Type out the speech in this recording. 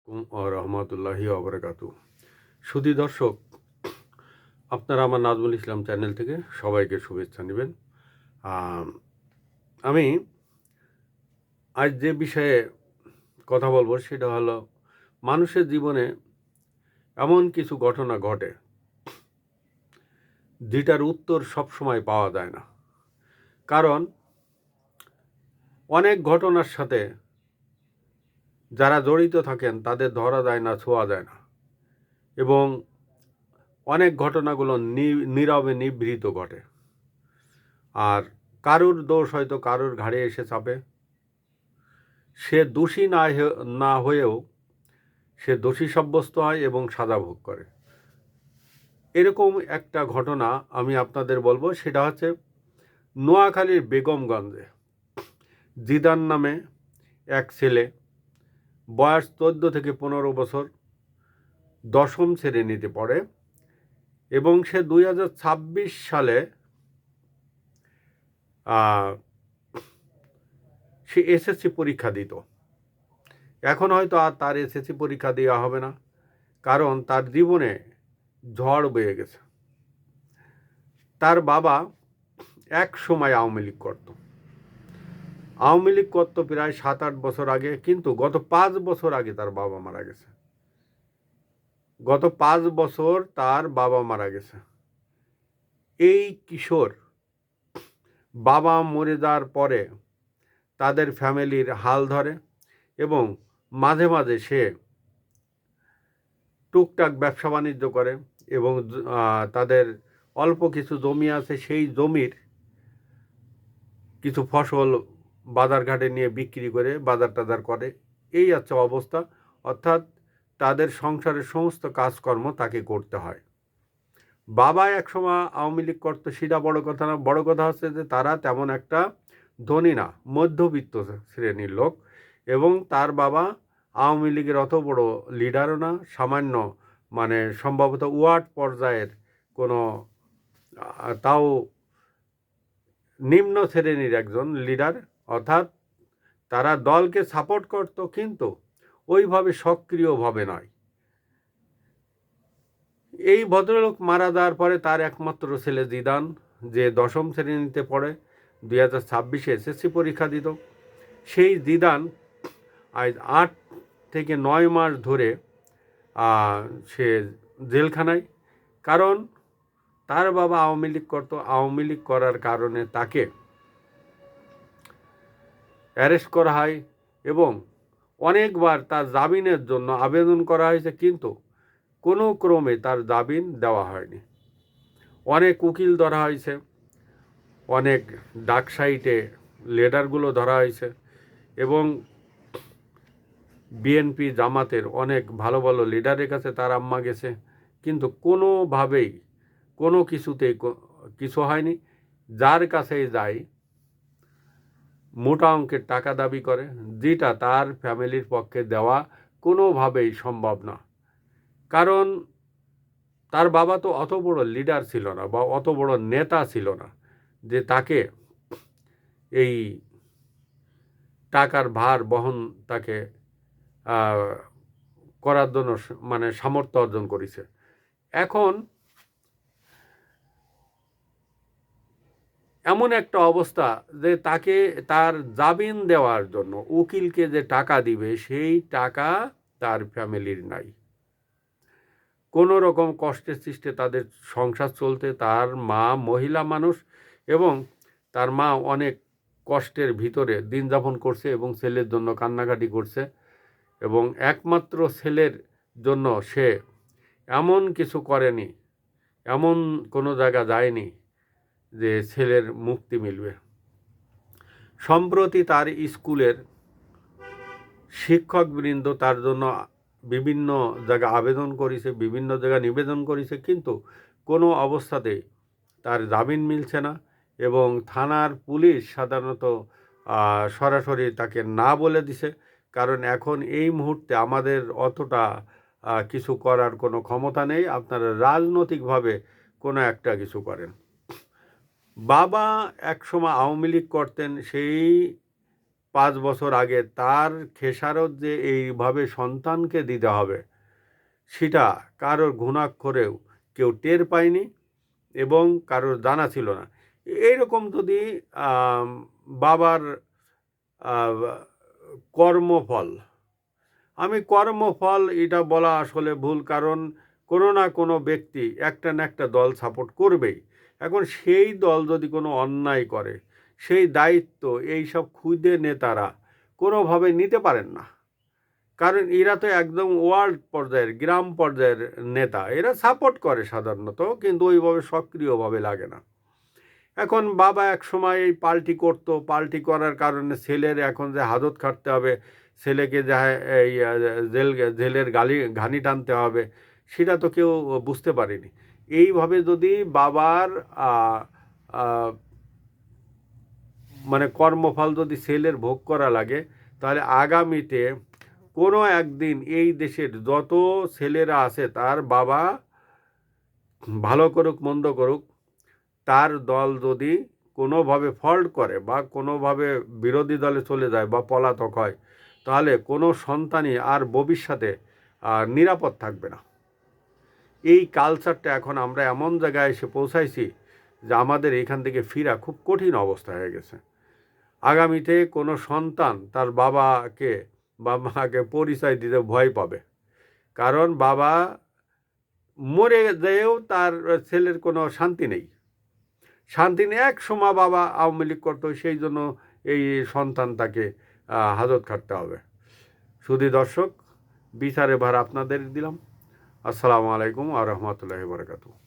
রহমতুল্লাহি অবরাকাতু। সুধী দর্শক, আপনারা আমার নাজমুল ইসলাম চ্যানেল থেকে সবাইকে শুভেচ্ছা নেবেন। আমি আজ যে বিষয়ে কথা বলবো সেটা হলো, মানুষের জীবনে এমন কিছু ঘটনা ঘটে যেটার উত্তর সবসময় পাওয়া যায় না। কারণ অনেক ঘটনার সাথে যারা জড়িত থাকেন তাদের ধরা যায় না, ছোঁয়া যায় না, এবং অনেক ঘটনাগুলো নীরবে নিভৃত ঘটে। আর কারুর দোষ হয়তো কারুর ঘাড়ে এসে চাপে। সে দোষী না হয়েও সে দোষী সাব্যস্ত হয় এবং সাজা ভোগ করে। এরকম একটা ঘটনা আমি আপনাদের বলবো। সেটা হচ্ছে নোয়াখালীর বেগমগঞ্জে জিদান নামে এক ছেলে, বয়স 14 থেকে 15 বছর, 10ম শ্রেণীতে পড়ে এবং সে 2026 সালে সে এসএসসি পরীক্ষা দিত। এখন হয়তো আর তার এসএসসি পরীক্ষা দেওয়া হবে না, কারণ তার জীবনে ঝড় বয়ে গেছে। তার বাবা এক সময় আওয়ামী লীগ করত প্রায় 7-8 বছর আগে, কিন্তু গত 5 বছর আগে তার বাবা মারা গেছে। এই কিশোর বাবা মরে যাওয়ার পরে তাদের ফ্যামিলির হাল ধরে এবং মাঝে মাঝে সে টুকটাক ব্যবসা বাণিজ্য করে এবং তাদের অল্প কিছু জমি আছে, সেই জমির কিছু ফসল বাজারঘাটে নিয়ে বিক্রি করে বাজার টাজার করে। এই আছে অবস্থা। অর্থাৎ তাদের সংসারের সমস্ত কাজকর্ম তাকে করতে হয়। বাবা একসময় আওয়ামী লীগ করতো, সেটা বড় কথা না। বড় কথা হচ্ছে যে তারা তেমন একটা ধনী না, মধ্যবিত্ত শ্রেণীর লোক, এবং তার বাবা আওয়ামী লীগের অত বড় লিডারও না, সামান্য সম্ভবত ওয়ার্ড পর্যায়ের কোনো, তাও নিম্ন শ্রেণীর একজন লিডার। অর্থাৎ তারা দলকে সাপোর্ট করত, কিন্তু ওইভাবে সক্রিয়ভাবে নয়। এই ভদ্রলোক মারা যাওয়ার পরে তার একমাত্র ছেলে জিদান, যে 10ম শ্রেণীতে পড়ে, 2026 এসএসসি পরীক্ষা দিত, সেই জিদান আজ 8 থেকে 9 মাস ধরে সে জেলখানায়। কারণ তার বাবা আওয়ামী লীগ করত। আওয়ামী লীগ করার কারণে তাকে অ্যারেস্ট করা হয় এবং অনেকবার তার জামিনের জন্য আবেদন করা হয়েছে, কিন্তু কোনো ক্রমে তার জামিন দেওয়া হয়নি। অনেক উকিল ধরা হয়েছে, অনেক ডাকসাইটে লেটারগুলো ধরা হয়েছে, এবং বিএনপি জামাতের অনেক ভালো ভালো লিডারের কাছে তার আম্মা গেছে, কিন্তু কোনোভাবেই কোনো কিছুতেই কিছু হয়নি। যার কাছেই যায় মোটা অঙ্কের টাকা দাবি করে, যেটা তার ফ্যামিলির পক্ষে দেওয়া কোনোভাবেই সম্ভব না। কারণ তার বাবা তো অত বড় লিডার ছিল না বা অত বড় নেতা ছিল না যে তাকে এই টাকার ভার বহন তাকে করার জন্য সামর্থ্য অর্জন করেছে। এখন এমন একটা অবস্থা যে তাকে তার জামিন দেওয়ার জন্য উকিলকে যে টাকা দিবে, সেই টাকা তার ফ্যামিলির নাই। কোনো রকম কষ্টের সৃষ্টে তাদের সংসার চলতে, তার মা মহিলা মানুষ এবং তার মা অনেক কষ্টের ভিতরে দিন যাপন করছে এবং ছেলের জন্য কান্নাকাটি করছে, এবং একমাত্র ছেলের জন্য সে এমন কিছু করেনি, এমন কোনো জায়গা যায়নি যে ছেলের মুক্তি মিলবে। সম্প্রতি তার স্কুলের শিক্ষকবৃন্দ তার জন্য বিভিন্ন জায়গায় আবেদন করেছে, বিভিন্ন জায়গায় নিবেদন করেছে, কিন্তু কোনো অবস্থাতে তার জামিন মিলছে না। এবং থানার পুলিশ সাধারণত সরাসরি তাকে না বলে দিছে, কারণ এখন এই মুহূর্তে আমাদের অতটা কিছু করার কোনো ক্ষমতা নেই, আপনারা রাজনৈতিকভাবে কোনো একটা কিছু করেন। বাবা একসময় আওয়ামী লীগ করতেন, সেই 5 বছর আগে তার খেসারত যে এইভাবে সন্তানকে দিতে হবে, সেটা কারোর ঘুণাক্ষরেও কেউ টের পায়নি এবং কারোর জানা ছিল না। এইরকম যদি বাবার কর্মফল, আমি কর্মফল এটা বলা আসলে ভুল, কারণ কোনো না কোনো ব্যক্তি একটা না একটা দল সাপোর্ট করবেই। এখন সেই দল যদি কোনো অন্যায় করে, সেই দায়িত্ব এইসব খুদে নেতারা কোনোভাবে নিতে পারেন না, কারণ এরা তো একদম ওয়ার্ল্ড পর্যায়ের, গ্রাম পর্যায়ের নেতা। এরা সাপোর্ট করে সাধারণত, কিন্তু ওইভাবে সক্রিয়ভাবে লাগে না। এখন বাবা এক সময় এই পাল্টি করতো, পাল্টি করার কারণে ছেলের এখন যে হাজত খাটতে হবে, ছেলেকে যা এই জেলের ঘানি টানতে হবে, সেটা তো কেউ বুঝতে পারেনি। এইভাবে যদি বাবার মানে কর্মফল যদি ছেলের ভোগ করা লাগে, তাহলে আগামীতে কোনো একদিন এই দেশের যত ছেলেরা আছে, তার বাবা ভালো করুক মন্দ করুক, তার দল যদি কোনোভাবে ফল্ট করে বা কোনোভাবে বিরোধী দলে চলে যায় বা পলাতক হয়, তাহলে কোনো সন্তানই আর ভবিষ্যতে নিরাপদ থাকবে না। এই কালচারটা এখন আমরা এমন জায়গায় এসে পৌঁছাইছি যে আমাদের এখান থেকে ফেরা খুব কঠিন অবস্থা হয়ে গেছে। আগামীতে কোনো সন্তান তার বাবাকে বা মাকে পরিচয় দিতে ভয় পাবে, কারণ বাবা মরে যেয়েও তার ছেলের কোনো শান্তি নেই। শান্তি নেই, এক সময় বাবা আওয়ামী লীগ করতো, সেই জন্য এই সন্তান তাকে হাজত খাটতে হবে। শুধু দর্শক, বিচারে ভার আপনাদের দিলাম। আসসালামু আলাইকুম ওয়া রাহমাতুল্লাহি ওয়া বারাকাতুহু।